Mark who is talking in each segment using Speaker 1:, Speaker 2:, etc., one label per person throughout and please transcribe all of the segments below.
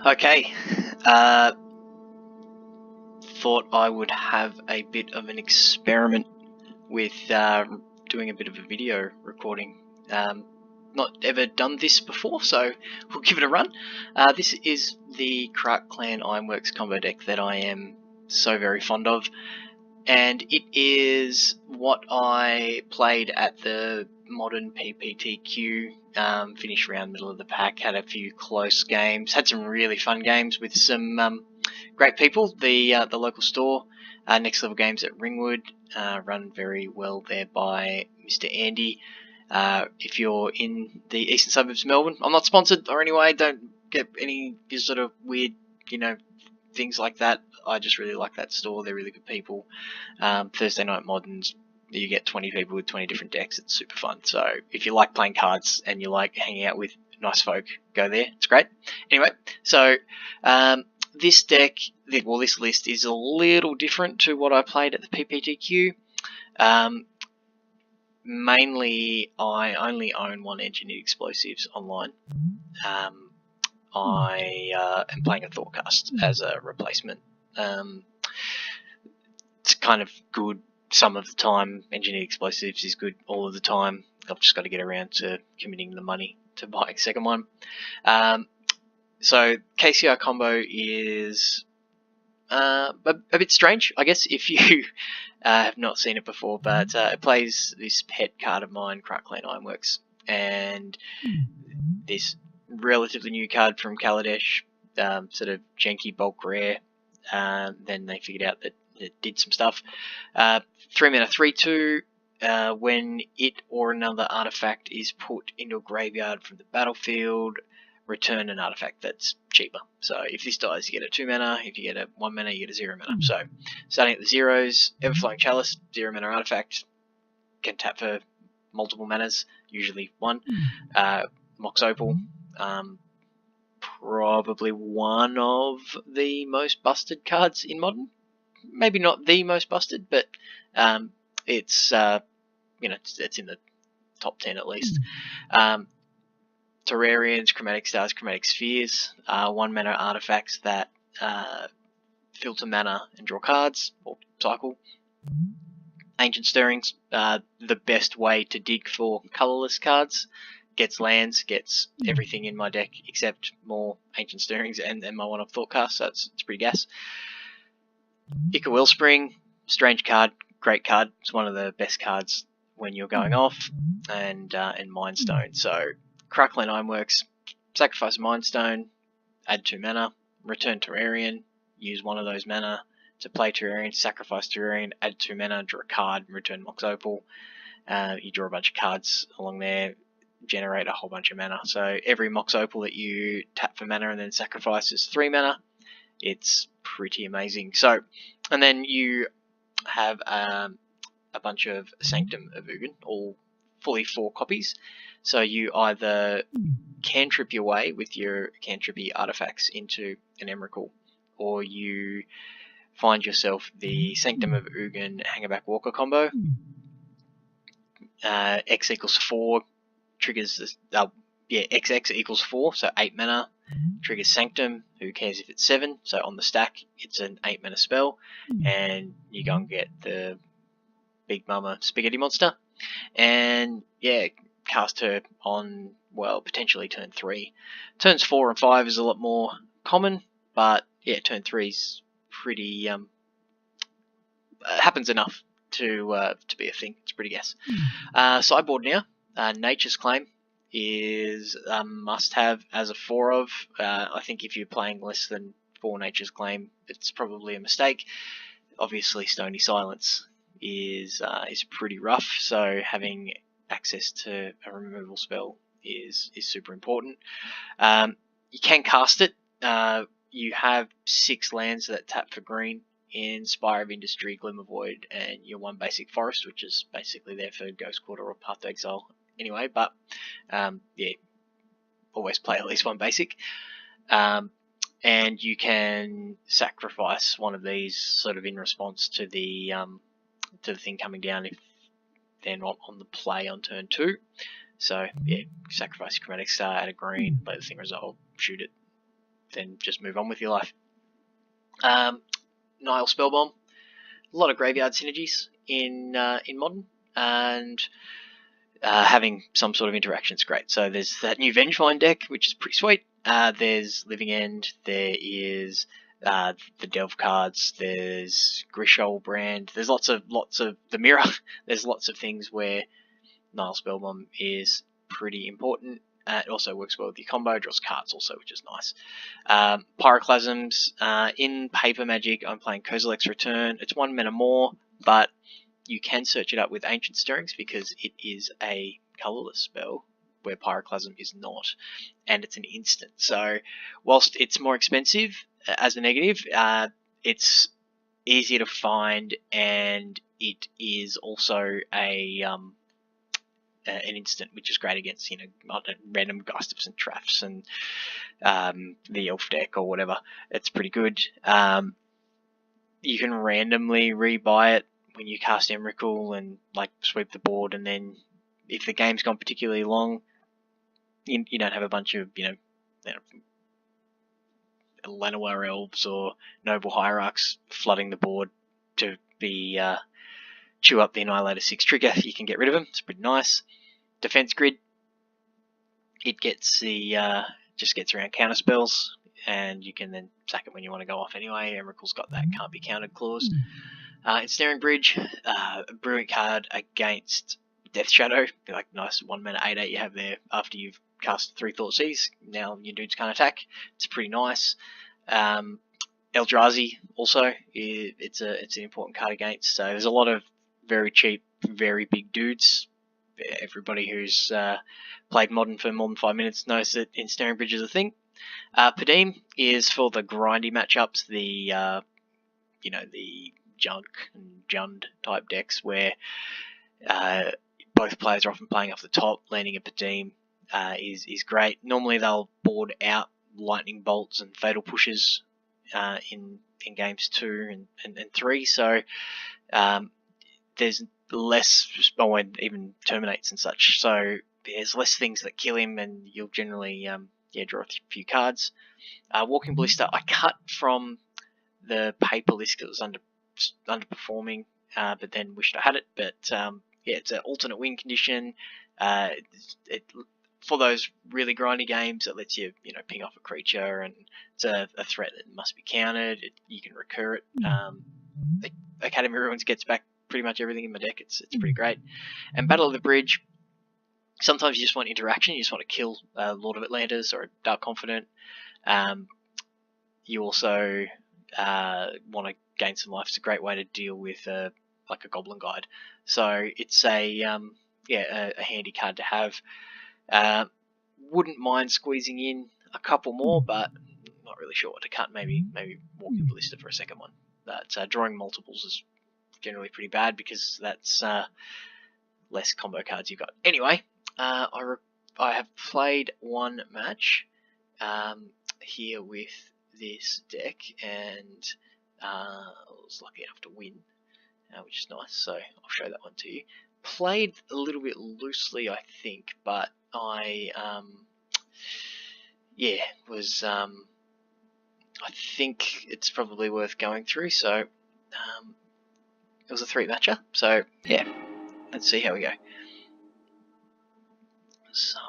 Speaker 1: Okay, thought I would have a bit of an experiment with doing a bit of a video recording. Not ever done this before, so we'll give it a run. This is the Krak Clan Ironworks combo deck that I am so very fond of, and it is what I played at the modern PPTQ. Finished around middle of the pack, had a few close games, had some really fun games with some great people. The local store, Next Level Games at Ringwood, run very well there by Mr. Andy. If you're in the eastern suburbs of Melbourne, I'm not sponsored or anyway, don't get any sort of weird, things like that. I just really like that store. They're really good people. Thursday Night Moderns, you get 20 people with 20 different decks. It's super fun. So if you like playing cards and you like hanging out with nice folk, go there. It's great. Anyway, so this deck, this list is a little different to what I played at the PPTQ. Mainly, I only own one Engineered Explosives online. I am playing a Thoughtcast as a replacement. It's kind of good some of the time. Engineered Explosives is good all of the time. I've just got to get around to committing the money to buying a second one. So KCI combo is a bit strange, I guess, if you have not seen it before, but it plays this pet card of mine, Krak Clan Ironworks, and this relatively new card from Kaladesh, sort of janky bulk rare. Then they figured out that it did some stuff. 3 mana 3/2. When it or another artifact is put into a graveyard from the battlefield, return an artifact that's cheaper. So if this dies, you get a 2 mana. If you get a 1 mana, you get a 0 mana. So starting at the zeros, Everflowing Chalice, 0 mana artifact, can tap for multiple manas, usually 1. Mox Opal, probably one of the most busted cards in Modern. Maybe not the most busted, but it's it's in the top 10 at least. Terrarians, Chromatic Stars, Chromatic Spheres, 1 mana artifacts that filter mana and draw cards, or cycle. Ancient Stirrings, the best way to dig for colourless cards. Gets lands, gets everything in my deck except more Ancient Stirrings and my one-off Thoughtcast, so it's pretty gas. Ica Wellspring, strange card, great card. It's one of the best cards when you're going off, and Mind Stone. So Krak Clan Ironworks, sacrifice a Mind Stone, add 2 mana, return Terrarian, use one of those mana to play Terrarian, sacrifice Terrarian, add 2 mana, draw a card, return Mox Opal. You draw a bunch of cards along there, generate a whole bunch of mana. So every Mox Opal that you tap for mana and then sacrifice is 3 mana. It's pretty amazing. So, and then you have a bunch of Sanctum of Ugin, all fully 4 copies. So you either cantrip your way with your cantrippy artifacts into an Emrakul, or you find yourself the Sanctum of Ugin Hangerback Walker combo. X equals 4 triggers XX equals 4, so 8 mana, triggers Sanctum. Who cares if it's 7? So on the stack, it's an 8 mana spell, and you go and get the Big Mama Spaghetti Monster, and cast her on, well, potentially turn 3. Turns 4 and 5 is a lot more common, but turn 3 is pretty happens enough to be a thing. It's pretty gas. Sideboard now. Nature's Claim is a must-have as a 4 of. I think if you're playing less than 4 Nature's Claim, it's probably a mistake. Obviously, Stony Silence is pretty rough, so having access to a removal spell is super important. You can cast it. You have 6 lands that tap for green in Spire of Industry, Glimmer Void, and your 1 basic forest, which is basically there for Ghost Quarter or Path to Exile anyway, but always play at least 1 basic. And you can sacrifice one of these sort of in response to the thing coming down if they're not on the play on turn 2. So sacrifice your Chromatic Star, add a green, let the thing resolve, shoot it, then just move on with your life. Nile Spellbomb, a lot of graveyard synergies in Modern, and having some sort of interaction is great. So there's that new Vengevine deck, which is pretty sweet. There's Living End, there is the Delve cards, there's Grishol brand, there's lots of the Mirror. There's lots of things where Nile Spellbomb is pretty important. It also works well with your combo, draws cards also, which is nice. Pyroclasms, in Paper Magic, I'm playing Kozilek's Return. It's 1 mana more, but you can search it up with Ancient Stirrings because it is a colourless spell, where Pyroclasm is not, and it's an instant. So, whilst it's more expensive as a negative, it's easier to find, and it is also an instant, which is great against, random Geist and Traps and the Elf deck or whatever. It's pretty good. You can randomly rebuy it when you cast Emrakul and sweep the board, and then if the game's gone particularly long, you don't have a bunch of Llanowar Elves or Noble Hierarchs flooding the board to be chew up the Annihilator 6 trigger. You can get rid of them. It's pretty nice. Defense Grid, it gets just gets around counter spells, and you can then sack it when you want to go off anyway. Emrakul's got that can't be countered clause. Ensnaring Bridge, a brilliant card against Death Shadow. Nice 1 mana 8/8 you have there after you've cast 3 Thoughtseize. Now your dudes can't attack. It's pretty nice. Eldrazi also, it's an important card against. So there's a lot of very cheap, very big dudes. Everybody who's played Modern for more than 5 minutes knows that Ensnaring Bridge is a thing. Padim is for the grindy matchups, the Junk and Jund type decks where both players are often playing off the top. Landing a Padim is great. Normally they'll board out Lightning Bolts and Fatal Pushes in games 2 and 3, so there's less, even Terminates and such, so there's less things that kill him, and you'll generally draw a few cards. Walking Ballista, I cut from the paper list because it was underperforming, but then wished I had it. But it's an alternate win condition. For those really grindy games, it lets you ping off a creature, and it's a threat that must be countered. You can recur it. Academy Ruins gets back pretty much everything in my deck. It's pretty great. And Battle of the Bridge, sometimes you just want interaction. You just want to kill Lord of Atlantis or a Dark Confidant. You also want to gain some life. It's a great way to deal with a Goblin Guide. So it's a handy card to have. Wouldn't mind squeezing in a couple more, but not really sure what to cut. Maybe Walking Ballista for a second one. But drawing multiples is generally pretty bad because that's less combo cards you've got. Anyway, I have played one match here with this deck, and I was lucky enough to win, which is nice, so I'll show that one to you. Played a little bit loosely, I think, but I I think it's probably worth going through, so it was a 3-matcher, so yeah, let's see how we go. So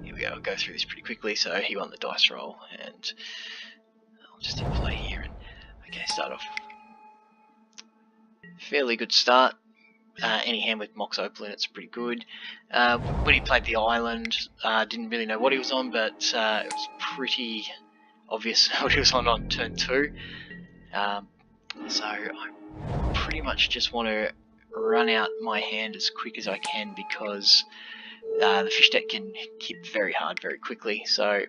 Speaker 1: here we go, I'll go through this pretty quickly. So he won the dice roll, and I'll just hit play here, and okay, start off fairly good start. Any hand with Mox Opal in it's pretty good. When he played the island, didn't really know what he was on, but it was pretty obvious what he was on turn 2. So I pretty much just want to run out my hand as quick as I can because the fish deck can hit very hard very quickly. So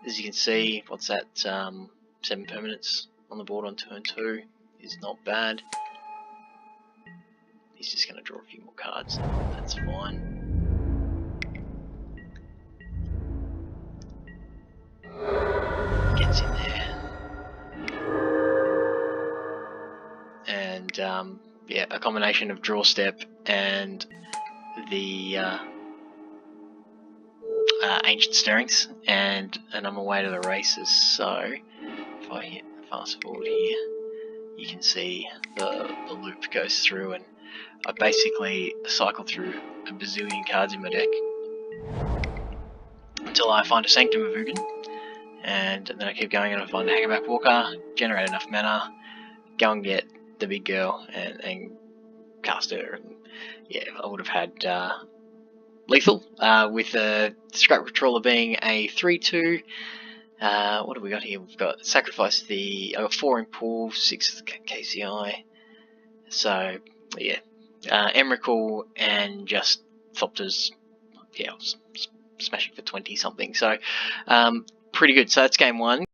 Speaker 1: as you can see, what's that, 7 permanents on the board on turn 2 is not bad. He's just going to draw a few more cards, that's fine. Gets in there. And a combination of draw step and the Ancient Stirrings, and I'm away to the races. So if I hit fast forward here, you can see the loop goes through, and I basically cycle through a bazillion cards in my deck until I find a Sanctum of Ugin, and then I keep going and I find a Hangback Walker, generate enough mana, go and get the big girl and cast her. And yeah, I would have had lethal with a Scrap Trawler being a 3/2. What have we got here? We've got sacrifice I got 4 in pool, 6 KCI. So yeah, Emrakul and just Thopters. Yeah, I was smashing for 20 something. So pretty good. So that's game 1.